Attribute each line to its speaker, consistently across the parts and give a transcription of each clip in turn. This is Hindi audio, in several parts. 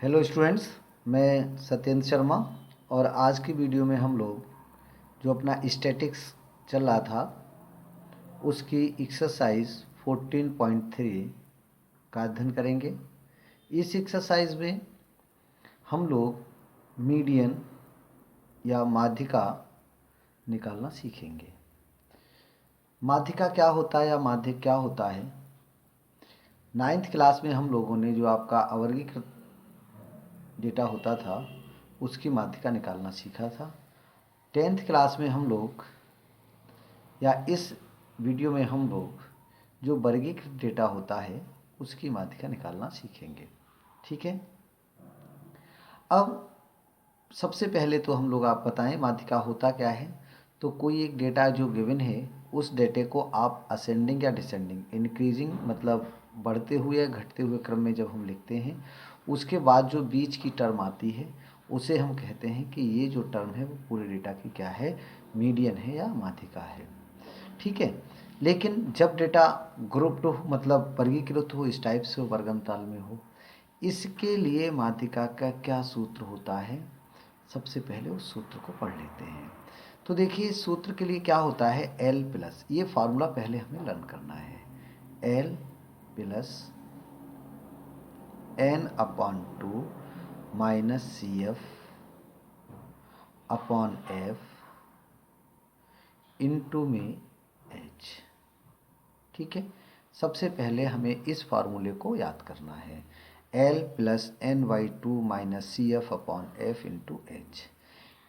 Speaker 1: हेलो स्टूडेंट्स, मैं सत्येंद्र शर्मा। और आज की वीडियो में हम लोग जो अपना स्टैटिक्स चल रहा था उसकी एक्सरसाइज 14.3 का अध्ययन करेंगे। इस एक्सरसाइज में हम लोग मीडियन या माध्यिका निकालना सीखेंगे। माध्यिका क्या होता है या माध्यक क्या होता है? 9th क्लास में हम लोगों ने जो आपका अवर्गीकृत डेटा होता था उसकी माध्यिका निकालना सीखा था। 10th क्लास में हम लोग या इस वीडियो में हम लोग जो वर्गीकृत डेटा होता है उसकी माध्यिका निकालना सीखेंगे। ठीक है। अब सबसे पहले तो हम लोग आप बताएं माध्यिका होता क्या है। तो कोई एक डेटा जो गिवन है उस डेटे को आप असेंडिंग या डिसेंडिंग, इंक्रीजिंग मतलब बढ़ते हुए या घटते हुए क्रम में जब हम लिखते हैं, उसके बाद जो बीच की टर्म आती है उसे हम कहते हैं कि ये जो टर्म है वो पूरे डेटा की क्या है, मीडियन है या माध्यिका है। ठीक है। लेकिन जब डेटा ग्रुप्ड हो मतलब वर्गीकृत हो, इस टाइप से वर्गम ताल में हो, इसके लिए माध्यिका का क्या सूत्र होता है, सबसे पहले उस सूत्र को पढ़ लेते हैं। तो देखिए इस सूत्र के लिए क्या होता है, एल प्लस, ये फार्मूला पहले हमें लर्न करना है। L plus N upon two minus C F upon F into में एच। ठीक है। सबसे पहले हमें इस फार्मूले को याद करना है, L plus N by two minus C F upon F into H.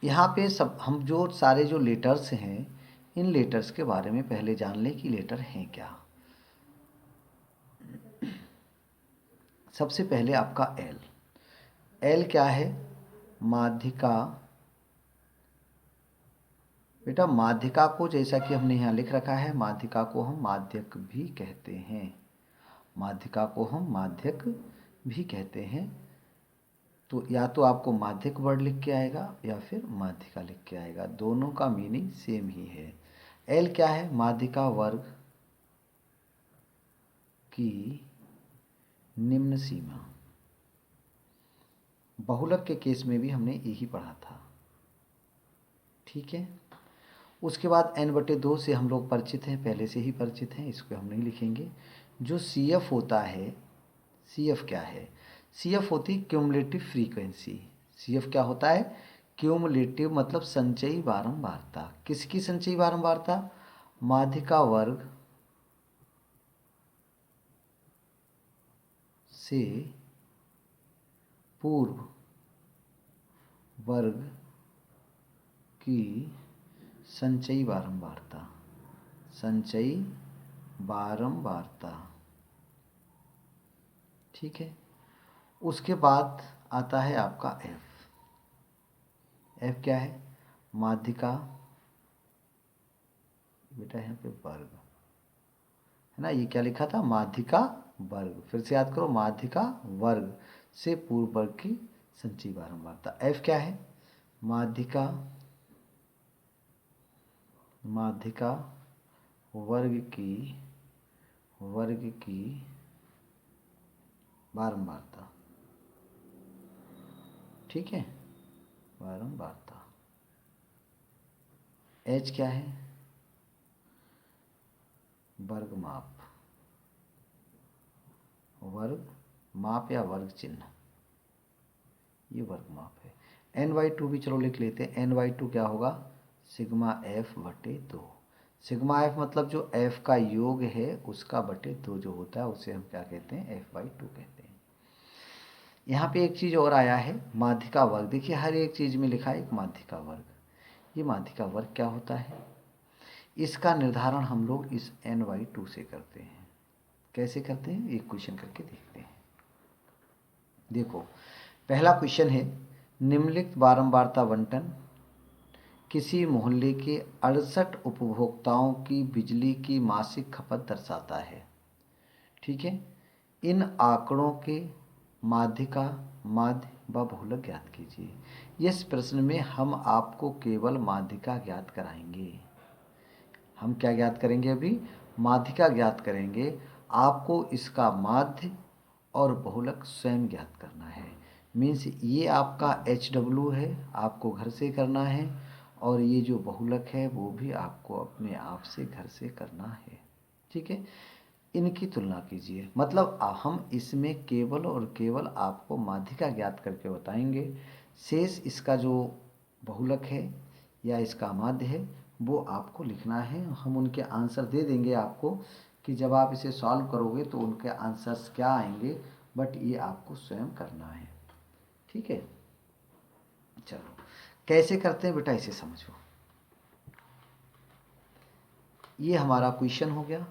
Speaker 1: यहाँ पे सब हम जो सारे जो लेटर्स हैं इन लेटर्स के बारे में पहले जान लें कि लेटर हैं क्या। सबसे पहले आपका एल, एल क्या है, माध्यिका। बेटा माध्यिका को जैसा कि हमने यहाँ लिख रखा है, माध्यिका को हम माध्यक भी कहते हैं। माध्यिका को हम माध्यक भी कहते हैं। तो या तो आपको माध्यक वर्ड लिख के आएगा या फिर माध्यिका लिख के आएगा, दोनों का मीनिंग सेम ही है। एल क्या है, माध्यिका वर्ग की निम्न सीमा। बहुलक के केस में भी हमने यही पढ़ा था। ठीक है। उसके बाद n/2 से हम लोग परिचित हैं, पहले से ही परिचित हैं, इसको हम नहीं लिखेंगे। जो सी एफ होता है, सी एफ क्या है, सी एफ होती क्यूमुलेटिव फ्रीक्वेंसी। सी एफ क्या होता है, क्यूमुलेटिव मतलब संचयी बारंबारता। किसकी संचयी बारंबारता, माध्यिका वर्ग से पूर्व वर्ग की संचयी बारंबारता, संचयी बारंबारता। ठीक है। उसके बाद आता है आपका एफ। एफ क्या है, माध्यिका, बेटा यहाँ पे वर्ग है ना, ये क्या लिखा था, माध्यिका वर्ग। फिर से याद करो, माध्यिका वर्ग से पूर्व वर्ग की संचयी बारंबारता। एफ क्या है, माध्यिका, माध्यिका वर्ग की बारंबारता। ठीक है, बारंबारता। एच क्या है, वर्ग माप, वर्ग माप या वर्ग चिन्ह, ये वर्ग माप है। n/2 भी चलो लिख लेते हैं। n/2 क्या होगा, सिग्मा एफ बटे 2। सिग्मा एफ मतलब जो एफ का योग है उसका बटे 2 जो होता है उसे हम क्या कहते हैं, f/2 कहते हैं। यहाँ पे एक चीज़ और आया है, माध्यिका वर्ग। देखिए हर एक चीज़ में लिखा है एक माध्यिका वर्ग। ये माध्यिका वर्ग क्या होता है, इसका निर्धारण हम लोग इस n/2 से करते हैं। कैसे करते हैं, एक क्वेश्चन करके देखते हैं। देखो पहला क्वेश्चन है, निम्नलिखित बारंबारता बंटन किसी मोहल्ले के 68 उपभोक्ताओं की बिजली की मासिक खपत दर्शाता है। ठीक है। इन आंकड़ों के माध्यिका, माध्य व बहुलक ज्ञात कीजिए। इस प्रश्न में हम आपको केवल माध्यिका ज्ञात कराएंगे। हम क्या ज्ञात करेंगे, अभी माध्यिका ज्ञात करेंगे। आपको इसका माध्य और बहुलक स्वयं ज्ञात करना है। मीन्स ये आपका HW है, आपको घर से करना है, और ये जो बहुलक है वो भी आपको अपने आप से घर से करना है। ठीक है, इनकी तुलना कीजिए। मतलब हम इसमें केवल और केवल आपको माध्यिका ज्ञात करके बताएंगे, शेष इसका जो बहुलक है या इसका माध्य है वो आपको लिखना है। हम उनके आंसर दे देंगे आपको कि जब आप इसे सॉल्व करोगे तो उनके आंसर्स क्या आएंगे, बट ये आपको स्वयं करना है। ठीक है, चलो कैसे करते हैं बेटा इसे समझो। ये हमारा क्वेश्चन हो गया।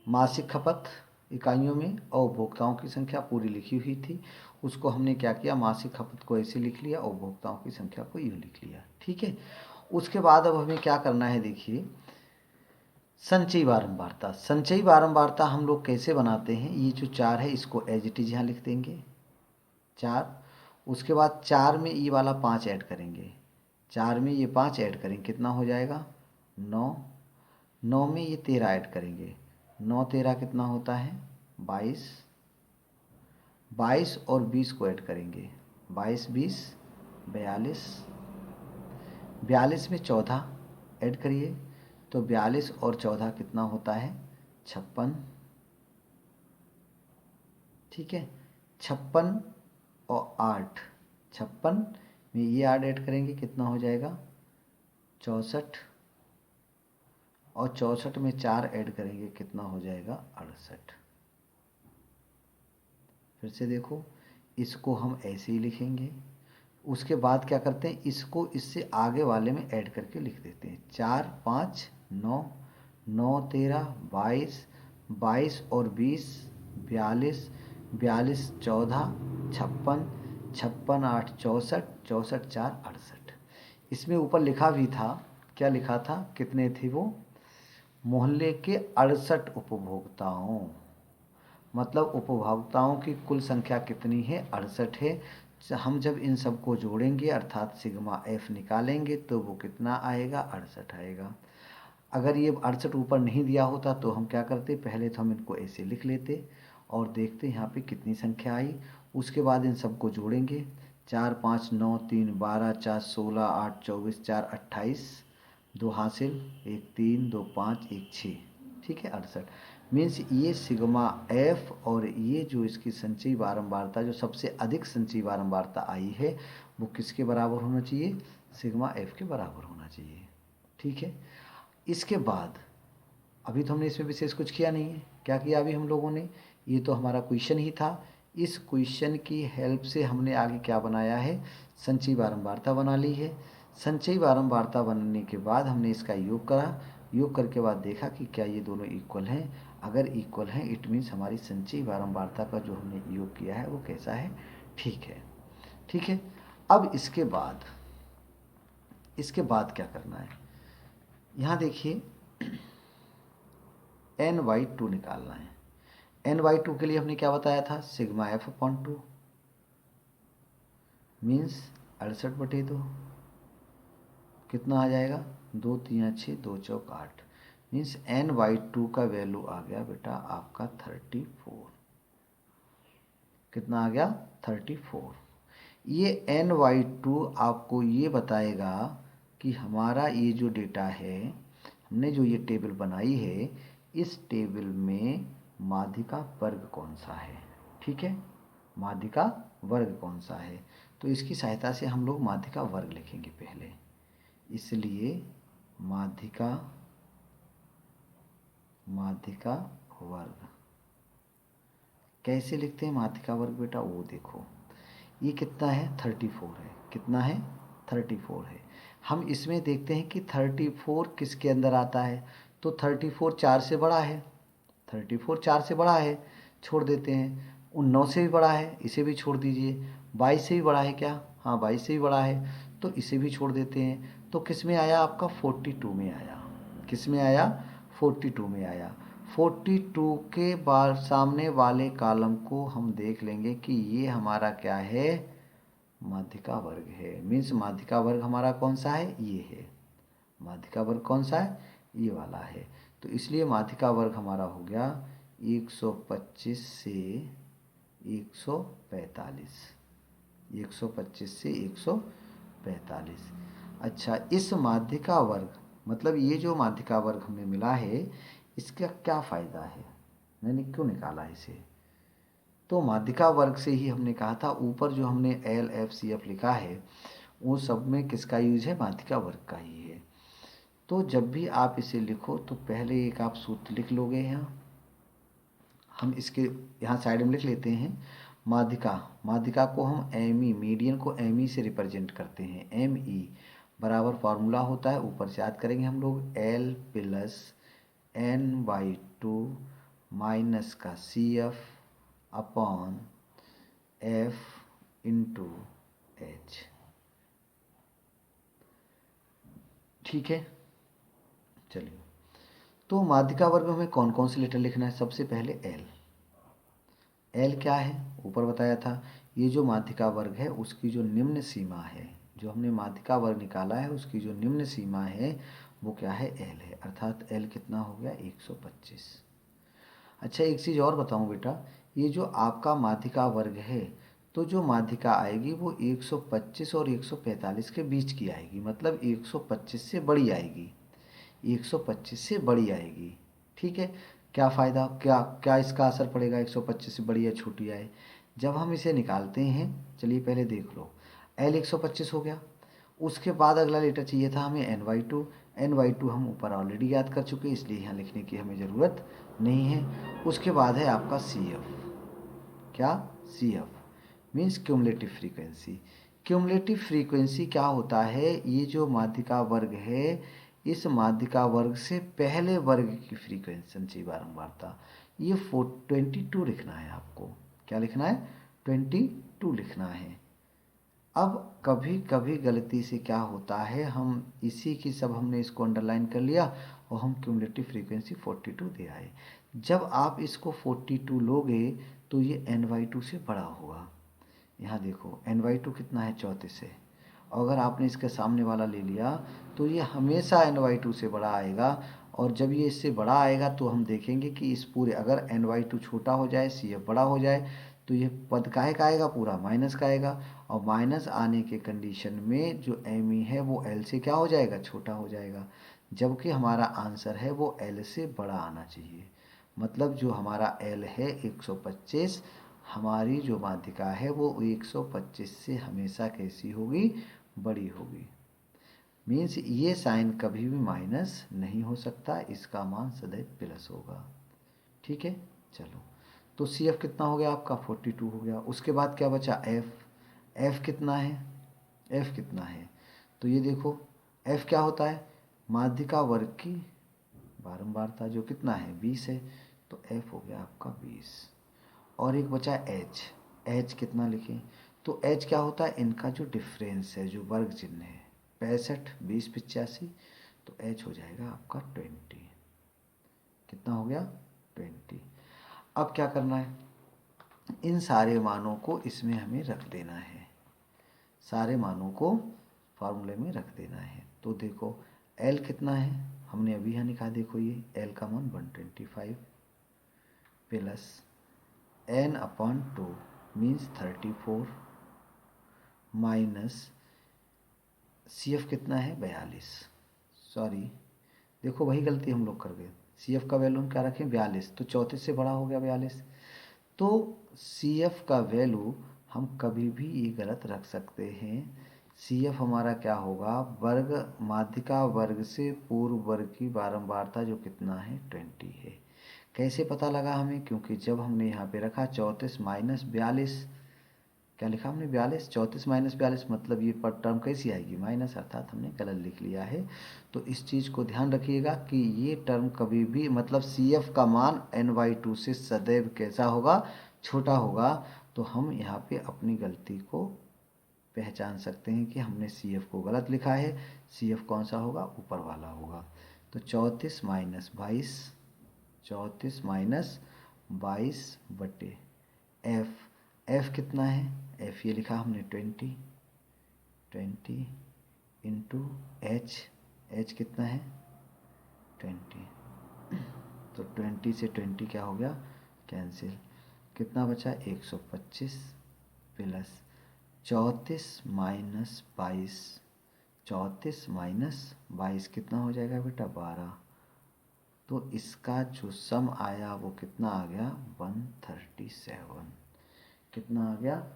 Speaker 1: मासिक खपत इकाइयों में और उपभोक्ताओं की संख्या पूरी लिखी हुई थी, उसको हमने क्या किया, मासिक खपत को ऐसे लिख लिया और उपभोक्ताओं की संख्या को यूँ लिख लिया। ठीक है, उसके बाद अब हमें क्या करना है, देखिए संचयी बारंबारता। संचयी बारंबारता हम लोग कैसे बनाते हैं, ये जो 4 है इसको एज इट इज यहाँ लिख देंगे 4। उसके बाद 4 में ये वाला 5 ऐड करेंगे, 4 में ये 5 ऐड करेंगे, कितना हो जाएगा 9। 9 में ये 13 ऐड करेंगे, 9 13 कितना होता है 22। 22 और 20 को ऐड करेंगे, 22 20 42। 42 में 14 ऐड करिए तो 42 और 14 कितना होता है 56। ठीक है, 56 और 8, 56 में ये 8 ऐड करेंगे कितना हो जाएगा 64, और 64 में 4 ऐड करेंगे कितना हो जाएगा 68। फिर से देखो, इसको हम ऐसे ही लिखेंगे। उसके बाद क्या करते हैं, इसको इससे आगे वाले में ऐड करके लिख देते हैं, 4 5 9, 9 13 22, 22 और 20 42, 42 14 56, 56 8 64, 64 4 68। इसमें ऊपर लिखा भी था, क्या लिखा था, कितने थे वो, मोहल्ले के 68 उपभोक्ताओं, मतलब उपभोक्ताओं की कुल संख्या कितनी है 68 है। हम जब इन सबको जोड़ेंगे अर्थात सिग्मा एफ निकालेंगे तो वो कितना आएगा 68 आएगा। अगर ये 68 ऊपर नहीं दिया होता तो हम क्या करते, पहले तो हम इनको ऐसे लिख लेते और देखते यहाँ पे कितनी संख्या आई। उसके बाद इन सबको जोड़ेंगे, 4 5 9 3 12 4 16 8 24 4 28, 2 हासिल 1 3 2 5 1 6। ठीक है 68। मीन्स ये सिग्मा एफ और ये जो इसकी संचयी बारंबारता, जो सबसे अधिक संचयी बारंबारता आई है वो किसके बराबर होना चाहिए, सिग्मा एफ के बराबर होना चाहिए। ठीक है, इसके बाद अभी तो हमने इसमें विशेष कुछ किया नहीं है, क्या किया अभी हम लोगों ने, ये तो हमारा क्वेश्चन ही था। इस क्वेश्चन की हेल्प से हमने आगे क्या बनाया है, संचयी बारंबारता बना ली है। संचयी बारंबारता बनने के बाद हमने इसका योग करा, योग करके बाद देखा कि क्या ये दोनों इक्वल हैं। अगर इक्वल हैं इट मीन्स हमारी संचयी बारंबारता का जो हमने योग किया है वो कैसा है, ठीक है। ठीक है, अब इसके बाद क्या करना है, यहाँ देखिए NY2 निकालना है। NY2 के लिए हमने क्या बताया था, सिग्मा एफ अपॉन 2 मीन्स 68/2, कितना आ जाएगा 2 3 6 2 चौक 8, मीन्स NY2 का वैल्यू आ गया बेटा आपका 34। कितना आ गया 34। ये NY2 आपको ये बताएगा कि हमारा ये जो डेटा है, हमने जो ये टेबल बनाई है, इस टेबल में माध्यिका वर्ग कौन सा है। ठीक है, माध्यिका वर्ग कौन सा है, तो इसकी सहायता से हम लोग माध्यिका वर्ग लिखेंगे पहले। इसलिए माध्यिका वर्ग कैसे लिखते हैं, माध्यिका वर्ग बेटा वो देखो, ये कितना है 34 है, कितना है 34 है। हम इसमें देखते हैं कि 34 किसके अंदर आता है, तो 34 4 से बड़ा है, 34 4 से बड़ा है, छोड़ देते हैं। 9 से भी बड़ा है, इसे भी छोड़ दीजिए। 22 से भी बड़ा है क्या, हाँ 22 से भी बड़ा है, तो इसे भी छोड़ देते हैं। तो किस में आया आपका 42 में आया, किस में आया 42 में आया। 42 के बाद सामने वाले कॉलम को हम देख लेंगे कि ये हमारा क्या है, माध्यिका वर्ग है। मीन्स माध्यिका वर्ग हमारा कौन सा है, ये है। माध्यिका वर्ग कौन सा है, ये वाला है। तो इसलिए माध्यिका वर्ग हमारा हो गया 125 से 145, 125 से 145। अच्छा, इस माध्यिका वर्ग मतलब ये जो माध्यिका वर्ग हमें मिला है इसका क्या फ़ायदा है, मैंने क्यों निकाला इसे? तो माध्यिका वर्ग से ही हमने कहा था, ऊपर जो हमने एल एफ सी एफ लिखा है वो सब में किसका यूज है, माध्यिका वर्ग का ही है। तो जब भी आप इसे लिखो तो पहले एक आप सूत्र लिख लोगे। यहाँ हम इसके यहाँ साइड में लिख लेते हैं माध्यिका। माध्यिका को हम एम ई, मीडियन को एम ई से रिप्रेजेंट करते हैं। एम ई बराबर फार्मूला होता है, ऊपर से याद करेंगे हम लोग, l plus N by two minus का c F upon F into h. ठीक है, चलिए। तो माध्यिका वर्ग में हमें कौन कौन से लेटर लिखना है? सबसे पहले एल। एल क्या है, ऊपर बताया था, ये जो माध्यिका वर्ग है उसकी जो निम्न सीमा है, जो हमने माध्यिका वर्ग निकाला है उसकी जो निम्न सीमा है वो क्या है, एल है। अर्थात एल कितना हो गया, 125। अच्छा, एक चीज़ और बताऊं बेटा, ये जो आपका माध्यिका वर्ग है तो जो माध्यिका आएगी वो 125 और 145 के बीच की आएगी, मतलब 125 से बड़ी आएगी, 125 से बड़ी आएगी। ठीक है, क्या फ़ायदा, क्या क्या इसका असर पड़ेगा, 125 से बड़ी या छोटी आए जब हम इसे निकालते हैं? चलिए पहले देख लो, एल 125 हो गया, उसके बाद अगला लेटर चाहिए था हमें N by two. N by two हम ऊपर ऑलरेडी याद कर चुके, इसलिए यहाँ लिखने की हमें ज़रूरत नहीं है। उसके बाद है आपका सी एफ। क्या, C F means cumulative frequency. Cumulative frequency क्या होता है, ये जो माध्यिका वर्ग है इस माध्यिका वर्ग से पहले वर्ग की फ्रीक्वेंसी बारंबारता, ये 22 लिखना है आपको। क्या लिखना है, 22 लिखना है। अब कभी कभी गलती से क्या होता है, हम इसी की सब हमने इसको अंडरलाइन कर लिया और हम क्यूमुलेटिव फ्रीक्वेंसी 42 दे आए। जब आप इसको 42 लोगे तो ये एन वाई टू से बड़ा होगा। यहाँ देखो एन वाई टू कितना है, 34 है, और अगर आपने इसके सामने वाला ले लिया तो ये हमेशा एन वाई टू से बड़ा आएगा। और जब ये इससे बड़ा आएगा तो हम देखेंगे कि इस पूरे, अगर एन वाई टू छोटा हो जाए, सी एफ बड़ा हो जाए, तो ये पद काहे का आएगा, पूरा माइनस का आएगा। और माइनस आने के कंडीशन में जो एम ई है वो एल से क्या हो जाएगा, छोटा हो जाएगा। जबकि हमारा आंसर है वो एल से बड़ा आना चाहिए। मतलब जो हमारा एल है 125, हमारी जो माध्यिका है वो 125 से हमेशा कैसी होगी, बड़ी होगी। मीन्स ये साइन कभी भी माइनस नहीं हो सकता, इसका मान सदैव प्लस होगा। ठीक है, चलो। तो सी एफ कितना हो गया आपका, 42 हो गया। उसके बाद क्या बचा, एफ। एफ कितना है, एफ कितना है, तो ये देखो एफ क्या होता है, माध्यिका वर्ग की बारंबारता, जो कितना है 20 है, तो एफ हो गया आपका 20। और एक बचा एच। एच कितना लिखें, तो एच क्या होता है, इनका जो डिफरेंस है, जो वर्ग चिन्ह है, 65 20 85, तो एच हो जाएगा आपका 20। कितना हो गया, 20। अब क्या करना है, इन सारे मानों को इसमें हमें रख देना है, सारे मानों को फार्मूले में रख देना है। तो देखो एल कितना है, हमने अभी यहाँ लिखा, देखो ये एल का मान 125 plus N upon 2 means 34 minus C F कितना है 42। सॉरी, देखो वही गलती हम लोग कर गए, सी एफ का वैल्यू हम क्या रखें 42, तो 34 से बड़ा हो गया 42। तो सी एफ का वैल्यू हम कभी भी ये गलत रख सकते हैं। सी एफ हमारा क्या होगा, वर्ग, माध्यिका वर्ग से पूर्व वर्ग की बारंबारता जो कितना है 20 है। कैसे पता लगा हमें, क्योंकि जब हमने यहाँ पे रखा 34 माइनस 42, क्या लिखा हमने 42, 34 माइनस 42, मतलब ये पर टर्म कैसी आएगी, माइनस, अर्थात हमने गलत लिख लिया है। तो इस चीज़ को ध्यान रखिएगा कि ये टर्म कभी भी, मतलब सी एफ का मान एन वाई टू से सदैव कैसा होगा, छोटा होगा। तो हम यहाँ पे अपनी गलती को पहचान सकते हैं कि हमने सी एफ को गलत लिखा है। सी एफ कौन सा होगा, ऊपर वाला होगा। तो 34 माइनस 22, 34 माइनस 22 बटे एफ। एफ कितना है, एफ ये लिखा हमने 20 इंटू एच। एच कितना है 20, तो 20 से 20 क्या हो गया, कैंसिल। कितना बचा 125 प्लस 34 माइनस 22, 34 माइनस 22 कितना हो जाएगा बेटा 12। तो इसका जो सम आया वो कितना आ गया 137। कितना आ गया,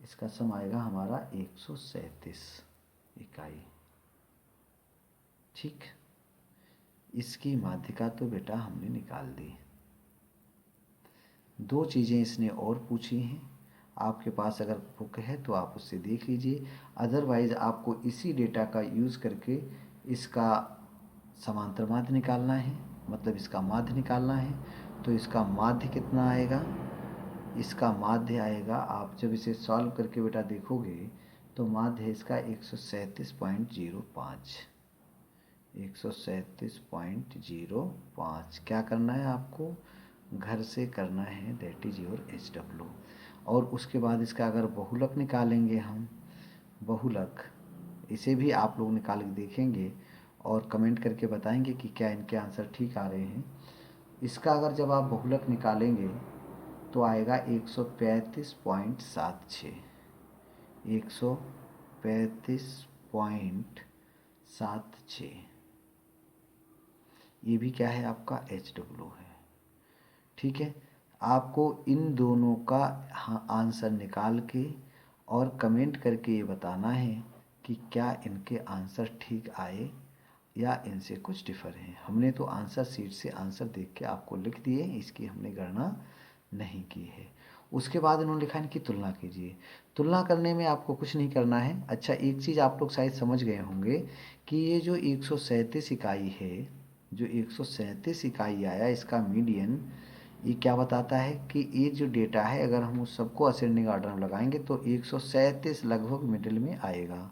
Speaker 1: इसका सम आएगा हमारा 137 इकाई। ठीक, इसकी माध्यिका तो बेटा हमने निकाल दी। दो चीज़ें इसने और पूछी हैं, आपके पास अगर बुक है तो आप उससे देख लीजिए, अदरवाइज़ आपको इसी डेटा का यूज़ करके इसका समांतर माध्य निकालना है, मतलब इसका माध्य निकालना है। तो इसका माध्य कितना आएगा, इसका माध्य आएगा, आप जब इसे सॉल्व करके बेटा देखोगे तो माध्य है इसका 137.05, 137.05। क्या करना है आपको, घर से करना है, दैट इज योर HW। और उसके बाद इसका अगर बहुलक निकालेंगे हम, बहुलक इसे भी आप लोग निकाल के देखेंगे और कमेंट करके बताएंगे कि क्या इनके आंसर ठीक आ रहे हैं। इसका अगर जब आप बहुलक निकालेंगे तो आएगा 135.76, 135.76। ये भी क्या है आपका HW है। ठीक है, आपको इन दोनों का आंसर निकाल के और कमेंट करके ये बताना है कि क्या इनके आंसर ठीक आए या इनसे कुछ डिफ़र हैं। हमने तो आंसर शीट से आंसर देख के आपको लिख दिए, इसकी हमने गणना नहीं की है। उसके बाद इन्होंने लिखा है कि तुलना कीजिए। तुलना करने में आपको कुछ नहीं करना है। अच्छा, एक चीज़ आप लोग शायद समझ गए होंगे कि ये जो 137 इकाई है, जो 137 इकाई आया, इसका मीडियन ये क्या बताता है कि ये जो डेटा है अगर हम उस सबको असेंडिंग ऑर्डर में लगाएंगे तो 137 लगभग मिडिल में आएगा।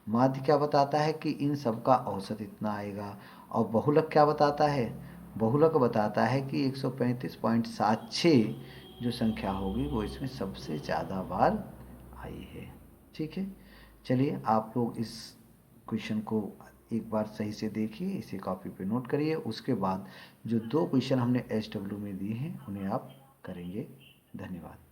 Speaker 1: माध्य क्या बताता है कि इन सब का औसत इतना आएगा। और बहुलक क्या बताता है, बहुलक बताता है कि 135.76 जो संख्या होगी वो इसमें सबसे ज़्यादा बार आई है। ठीक है, चलिए आप लोग इस क्वेश्चन को एक बार सही से देखिए, इसे कॉपी पे नोट करिए। उसके बाद जो दो क्वेश्चन हमने HW में दिए हैं उन्हें आप करेंगे। धन्यवाद।